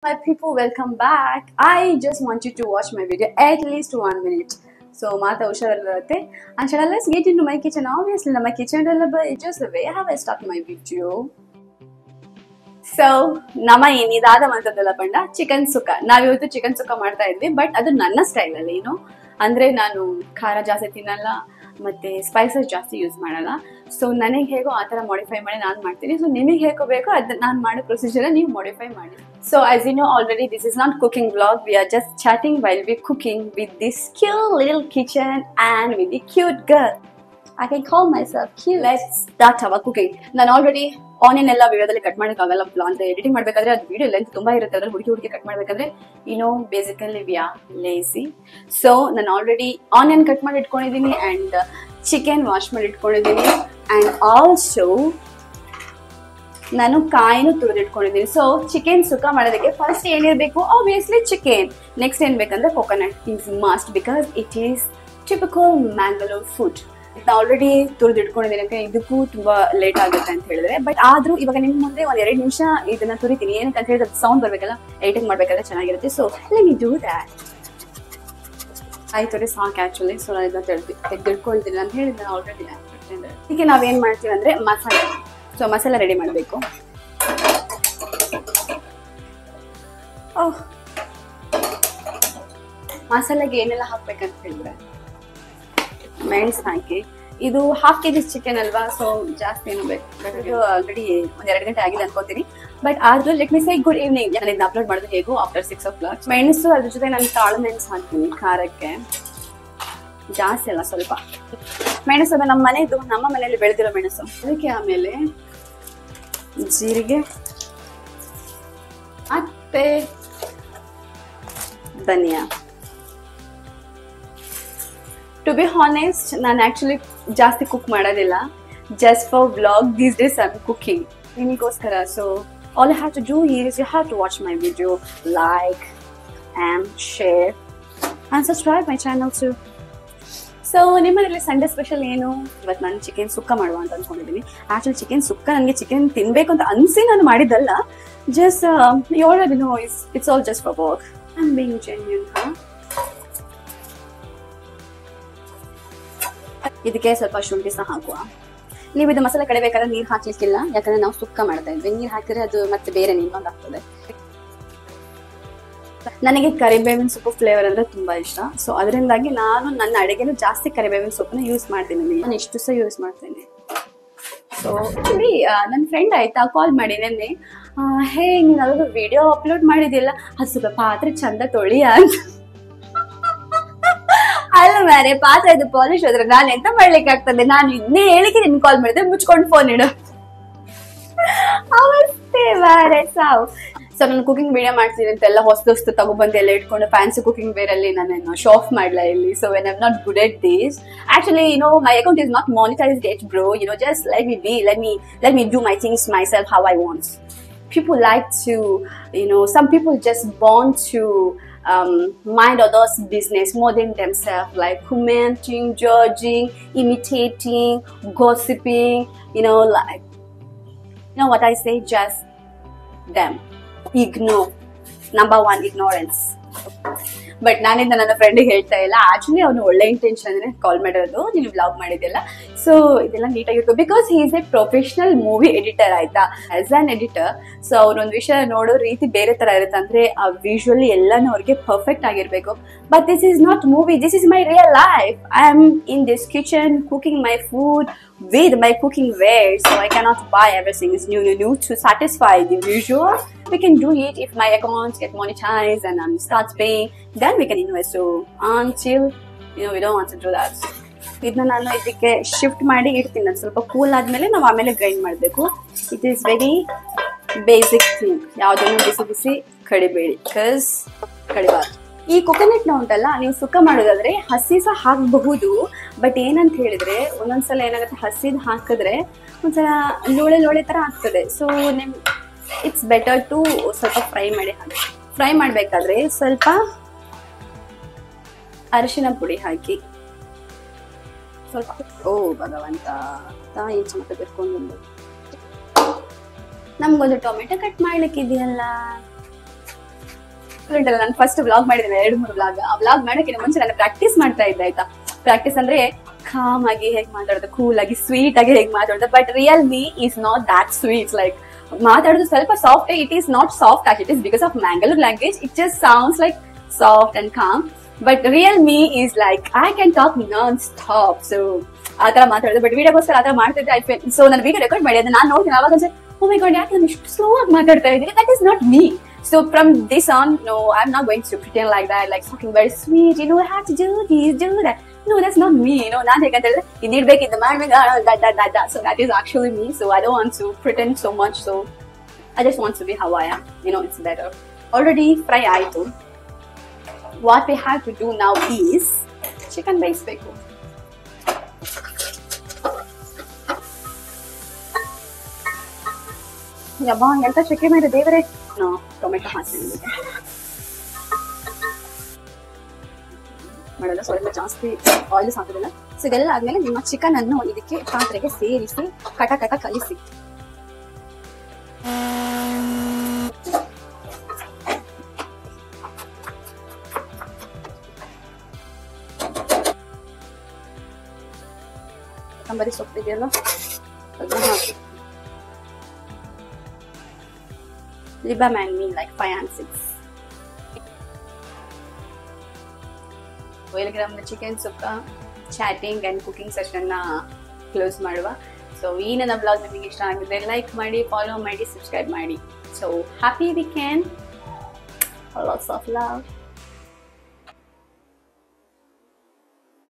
My people, welcome back. I just want you to watch my video at least 1 minute. So, Mata Usharate, and shall let's get into my kitchen. Obviously, my kitchen is just the way how I start my video. So, ನಮ್ಮ ಏನಿದಾದ ಅಂತದಲ್ಲ ಬಂಡ chicken ಸುಕ್ಕ ನಾವಿವತ್ತು chicken ಸುಕ್ಕ ಮಾಡ್ತಾ ಇದ್ವಿ but ಅದು ನನ್ನ style ಅಲ್ಲಿ ಅಂದ್ರೆ ನಾನು ಖಾರ ಜಾಸ್ತಿ ತಿನ್ನಲ್ಲ ಮತ್ತೆ ಸ್ಪೈಸಸ್ ಜಾಸ್ತಿ ಯೂಸ್ ಮಾಡಲ್ಲ ಸೊ ನನಗೆ ಹೇಗೋ ಆ ತರ ಮಾಡಿಫೈ ಮಾಡಿ ನಾನು ಮಾಡ್ತೀನಿ ಸೊ ನಿಮಗೆ ಹೇಗೋ ಬೇಕೋ ಅದು ನಾನು ಮಾಡೋ ಪ್ರೊಸೀಜರ್ ನೀವು ಮಾಡಿಫೈ ಮಾಡಿ so as you know already this is not cooking vlog we are just chatting while we cooking with this cute little kitchen and with the cute girl I can call myself cute. Let's start our cooking. ನಾನು already onion ಎಲ್ಲ ವಿಡಿಯೋದಲ್ಲಿ cut ಮಾಡೋಕ್ಕಾಗಲ್ಲ ಅಂದ್ರೆ editing ಮಾಡಬೇಕಾದ್ರೆ ಅದು video length ತುಂಬಾ ಇರುತ್ತೆ ಅದ್ರಲ್ಲಿ ಹುಡುಕಿ ಕಟ್ ಮಾಡಬೇಕಾದ್ರೆ basically we are lazy so ನಾನು ಆಲ್ರೆಡಿ ಆನಿಯನ್ ಕಟ್ ಮಾಡಿ ಇಟ್ಕೊಂಡಿದ್ದೀನಿ ಅಂಡ್ ಚಿಕನ್ ವಾಶ್ ಮಾಡಿ ಇಟ್ಕೊಂಡಿದ್ದೀನಿ ಅಂಡ್ ಆಲ್ಸೋ ನಾನು ಕಾಯಿನೂ ತುರಿದಿಟ್ಕೊಂಡಿದ್ದೀನಿ ಸೊ ಚಿಕನ್ ಸುಕ್ಕ ಮಾಡೋದಕ್ಕೆ ಫಸ್ಟ್ ಏನಿರಬೇಕು ಆಬ್ವಿಯಸ್ಲಿ ಚಿಕನ್ ನೆಕ್ಸ್ಟ್ ಏನ್ ಬೇಕಂದ್ರೆ coconut is must because it is typical Mangalore food already ತುರಿದಿಟ್ಕೊಂಡಿದ್ದೀನಿ ಇದಕ್ಕೂ ತುಂಬಾ ಲೇಟ್ ಆಗುತ್ತೆ ಅಂತ ಹೇಳಿದ್ರೆ ಬಟ್ ಆದ್ರೂ ಇವಾಗ ನಿಮ್ ಮುಂದೆ ಒಂದ್ 2 ನಿಮಿಷ ಇದನ್ನ ತುರಿತೀನಿ ಏನಕ್ಕೆ ಅಂತ ಹೇಳಿದ್ರೆ ಸೌಂಡ್ ಬರ್ಬೇಕಲ್ಲ ಎಡಿಟಿಂಗ್ ಮಾಡ್ಬೇಕಾದ್ರೆ ಚೆನ್ನಾಗಿರುತ್ತೆ so let me do that ಆಯ್ತು ಸಾಕು ಆಕ್ಚುಲಿ ಸೊ ನಾನು ಇದನ್ನ ತೆಗೆದಿಟ್ಕೊಳ್ತೀನಿ ಅಂತ ಹೇಳಿದ್ರೆ ಆಲ್ರೆಡಿ ಈಗ ನಾವೇನ್ ಮಾಡ್ತೀವಿ ಅಂದ್ರೆ ಮಸಾಲೆ ಸೊ ಮಸಾಲೆ ರೆಡಿ ಮಾಡಬೇಕು ಮಸಾಲೆಗೆ ಏನೆಲ್ಲ ಹಾಕ್ಬೇಕಂತ ಹೇಳಿದ್ರೆ ಮೆಣಸು ಹಾಕಿ ಇದು ½ kg ಚಿಕನ್ ಅಲ್ವಾ ಸೊ ಜಾಸ್ತಿ ಏನು ಬೇಕು ಆಲ್ರೆಡಿ ಒಂದ್ 2 ಗಂಟೆ ಆಗಿದೆ ಅನ್ಕೋತೀನಿ ಬಟ್ ಆದ್ರೂ ಲೆಟ್ ಮಿ ಸೇ ಗುಡ್ ಈವ್ನಿಂಗ್ ನಾನು ಇದನ್ನ ಅಪ್ಲೋಡ್ ಮಾಡಿದ್ರೆ ಹೇಗೋ ಆಫ್ಟರ್ 6 o'clock ಮೆಣಸು ಅದ್ರ ಜೊತೆ ನಾನು ಕಾಳು ಮೆಣಸು ಹಾಕ್ತೀನಿ ಖಾರಕ್ಕೆ ಜಾಸ್ತಿ ಅಲ್ಲ ಸ್ವಲ್ಪ ಮೆಣಸು ಅದು ನಮ್ಮ ಮನೆಯಲ್ಲಿ ಬೆಳೆದಿರೋ ಮೆಣಸು ಅದಕ್ಕೆ ಆಮೇಲೆ ಜೀರಿಗೆ ಮತ್ತೆ ಧನಿಯಾ To be honest, ನಾನು ಆಕ್ಚುಲಿ ಜಾಸ್ತಿ ಕುಕ್ ಮಾಡೋದಿಲ್ಲ just for vlog these days I'm cooking ನಿಮಗೋಸ್ಕರ so all you have to do here is you have to watch my video, like and share and subscribe my channel too. So ನಿಮ್ಮನೇಲಿ Sunday special ಏನು ಇವತ್ತು ನಾನು chicken ಸುಕ್ಕ ಮಾಡುವ ಅಂತ ಅನ್ಕೊಂಡಿದ್ದೀನಿ actually chicken ಸುಕ್ಕ ನನಗೆ chicken ತಿನ್ಬೇಕು ಅಂತ ಅನ್ಸಿ ನಾನು ಮಾಡಿದ್ದಲ್ಲ just you already know it's all just for work I'm being genuine ಇದಕ್ಕೆ ಸ್ವಲ್ಪ ಶುಂಠಿ ಸಹ ಹಾಕುವ ನೀವು ಇದು ಮಸಾಲೆ ಕಡಿಬೇಕಾದ್ರೆ ನೀರು ಹಾಕ್ಲಿಕ್ಕಿಲ್ಲ ಯಾಕಂದ್ರೆ ನಾವು ಸುಕ್ಕ ಮಾಡ್ತಾ ಇದ್ವಿ ನೀರು ಹಾಕಿದ್ರೆ ಅದು ಮತ್ತೆ ಬೇರೆ ನೀರೊಂದಾಗ್ತದೆ ನನಗೆ ಕರಿಬೇವಿನ ಸೊಪ್ಪು ಫ್ಲೇವರ್ ಅಂದ್ರೆ ತುಂಬಾ ಇಷ್ಟ ಸೊ ಅದರಿಂದಾಗಿ ನಾನು ನನ್ನ ಅಡಿಗೆನೂ ಜಾಸ್ತಿ ಕರಿಬೇವಿನ ಸೊಪ್ಪನ್ನ ಯೂಸ್ ಮಾಡ್ತೀನಿ ನಾನು ಇಷ್ಟು ಸಹ ಯೂಸ್ ಮಾಡ್ತೇನೆ ಸೊ ನನ್ನ ಫ್ರೆಂಡ್ ಆಯ್ತಾ ಕಾಲ್ ಮಾಡಿ ನೆನ್ನೆ ಹೇ ನೀನು ಅದು ವಿಡಿಯೋ ಅಪ್ಲೋಡ್ ಮಾಡಿದ್ಯಲ್ಲ ಅದು ಸ್ವಲ್ಪ ಪಾತ್ರೆ ಚಂದ ತೊಳಿಯ ಅಂತ ಅಲ್ಲ ಮಾರೆ ಪಾತ್ರೆ ಇದು ಪಾಲಿಶ್ ಹೋದ್ರೆ ನಾನು ಎಂತ ಮಾಡ್ಲಿಕ್ಕೆ ಆಗ್ತದೆ ನಾನು ಇದನ್ನೇ ಹೇಳಿಕೆ ನಿನ್ ಕಾಲ್ ಮಾಡಿದ್ರೆ ಮುಚ್ಕೊಂಡು ಫೋನ್ ಇಡು ಅವಸ್ಥೆ ಮಾರೆ ಸಾವು ಸೊ ನಾನು ಕುಕಿಂಗ್ ವಿಡಿಯೋ ಮಾಡ್ತೀನಿ ಅಂತೆಲ್ಲ ಹೊಸ ತಗೊಬಂದು ಎಲ್ಲ ಇಟ್ಕೊಂಡು ಫ್ಯಾನ್ಸಿ ಕುಕಿಂಗ್ ವೇರ್ ಅಲ್ಲಿ ನಾನು ಶೋ ಆಫ್ ಮಾಡ್ಲಾ ಇಲ್ಲಿ so when I'm not good at this actually my account is not monetized yet bro just let me do my things myself how I want. People like to some people just born to mind others' business more than themselves, like commenting, judging, imitating, gossiping, like what I say, just them. Ignore. Number 1, ignorance. But ನಾನಿಂದ ನನ್ನ ಫ್ರೆಂಡಿಗೆ ಹೇಳ್ತಾ ಇಲ್ಲ actually ಅವನು ಒಳ್ಳೆ intention ಕಾಲ್ ಮಾಡಿರೋದು ನೀನು blog ಮಾಡಿದ್ದೆಲ್ಲ so ಇದೆಲ್ಲ ನೀಟಾಗಿತ್ತು because he is a professional movie editor ಆಯ್ತಾ ಆಸ್ ಆನ್ ಎಡಿಟರ್ ಸೊ ಅವ್ರೊಂದು ವಿಷಯ ನೋಡೋ ರೀತಿ ಬೇರೆ ತರ ಇರುತ್ತೆ ಅಂದ್ರೆ ಆ ವಿಜುವಲಿ ಎಲ್ಲಾನು ಅವ್ರಿಗೆ ಪರ್ಫೆಕ್ಟ್ ಆಗಿರ್ಬೇಕು but this is not movie this is my real life I am in this kitchen cooking my food with my cooking wear so I cannot buy everything is new to satisfy the visual. We can do it if my accounts get monetized and starts paying, then we can invest. So until we don't want to do that. ಇದನ್ನ ನಾನು ಇದಕ್ಕೆ shift ಮಾಡಿ ಇಡ್ತೀನಿ ಸ್ವಲ್ಪ cool ಆದ್ಮೇಲೆ ನಾವು ಆಮೇಲೆ grind ಮಾಡಬೇಕು it is very basic thing ಯಾವುದನ್ನು ಬಿಸಿ ಕಡಿಬೇಡಿ ಬಿಕಾಸ್ ಕಡಿಬಾರ್ದು ಈ ಕೊಕೊನಟ್ ನ ಉಂಟಲ್ಲ ನೀವು ಸುಕ್ಕ ಮಾಡೋದಾದ್ರೆ ಹಸಿ ಸಹ ಹಾಕಬಹುದು ಬಟ್ ಏನಂತ ಹೇಳಿದ್ರೆ ಒಂದೊಂದ್ಸಲ ಏನಾಗುತ್ತೆ ಹಸಿದ್ ಹಾಕಿದ್ರೆ ಒಂದ್ಸಲ ಲೋಳೆ ತರ ಆಗ್ತದೆ ಸೊ ಇಟ್ಸ್ ಬೆಟರ್ ಟು ಸ್ವಲ್ಪ ಫ್ರೈ ಮಾಡ್ಬೇಕಾದ್ರೆ ಸ್ವಲ್ಪ ಅರಿಶಿನ ಪುಡಿ ಹಾಕಿ ಸ್ವಲ್ಪ ಭಗವಂತ ತಾಯಿ ಚಮಕ ಬಿಟ್ಕೊಂಡು ನಮ್ಗೊಂದು ಟೊಮೆಟೊ ಕಟ್ ಮಾಡ್ಲಿಕ್ಕಿದೆಯಲ್ಲ ಉಂಟಲ್ಲ, ನಾನು ಫಸ್ಟ್ ವ್ಲಾಗ್ ಮಾಡಿದ್ದೇನೆ 2-3 ವ್ಲಾಗ್. ಆ ವ್ಲಾಗ್ ಮಾಡೋಕ್ಕಿಂತ ಮುಂಚೆ ನಾನು ಪ್ರಾಕ್ಟೀಸ್ ಮಾಡ್ತಾ ಇದ್ದೆ ಆಯ್ತಾ. ಪ್ರಾಕ್ಟೀಸ್ ಅಂದ್ರೆ ಕಾಮ್ ಆಗಿ ಹೇಗೆ ಮಾತಾಡೋದು, ಕೂಲ್ ಆಗಿ ಸ್ವೀಟ್ ಆಗಿ ಹೇಗೆ ಮಾತಾಡೋದು. But real me is not that sweet. Like ಮಾತಾಡೋದು ಸ್ವಲ್ಪ soft. It is not soft ಆಗಿ, it is because of Mangalore language. It just sounds like soft and calm. But real me is like I can talk non stop. So ಆತರ ಮಾತಾಡೋದು. But ವಿಡಿಯೋಗೋಸ್ಕರ ಆತರ ಮಾಡ್ತಿದ್ದೆ. I feel so ನಾನು video record ಮಾಡಿ ಅದನ್ನ ನಾನು ನೋಡ್ತೀನಿ. ಅವಾಗ oh my god, ಯಾಕೆ ನಾನು ಇಷ್ಟು ಸ್ಲೋ ಆಗಿ ಮಾತಾಡ್ತಾ ಇದ್ದೀನಿ? That is not me. So from this on, no, I'm not going to pretend like that, like talking very sweet, you know, I have to do this, do that. No, that's not me, you know. ನಾನು ಹೇಗಂತಂದ್ರೆ ಇದಿರ್ಬೇಕಿದ್ದು ಮಾಡ್ಬೇಕು, that. So that is actually me. So I don't want to pretend so much. So I just want to be how I am. You know, it's better. Already fry ಆಯ್ತು. What we have to do now is chicken ಬೇಯಿಸ್ಬೇಕು. ಯಬ್ಬಾ ಎಂತ ಚಕ್ಕೆ ಮೇಲೆ ದೇವರೇ. Tomato ಹಾಕ್ತೀನಿ ಮಾಡಲ್ಲ, ಸ್ವಲ್ಪ ಜಾಸ್ತಿ ಆಯಿಲ್ ಸಾಕೋದಿಲ್ಲ. ಸೊ ಇದೆಲ್ಲ ಆದ್ಮೇಲೆ ನಿಮ್ಮ ಚಿಕನ್ ಅನ್ನು ಇದಕ್ಕೆ ಪಾತ್ರೆಗೆ ಸೇರಿಸಿ ಕಟ ಕಲಿಸಿ. ಕೊತ್ತಂಬರಿ ಸೊಪ್ಪಿದೆಯಲ್ಲ ಅದನ್ನ ಹಾಕಿ. Libam and me like 5 and 6. Welcome the chicken sukka chatting and cooking session na close ಮಾಡುವ. So ಈ ನನ್ನ vlog ನಿಮಗೆ ಇಷ್ಟ ಆಗಿದ್ರೆ ಲೈಕ್ ಮಾಡಿ, ಫಾಲೋ ಮಾಡಿ, ಸಬ್ಸ್ಕ್ರೈಬ್ ಮಾಡಿ. So happy weekend, lots of love.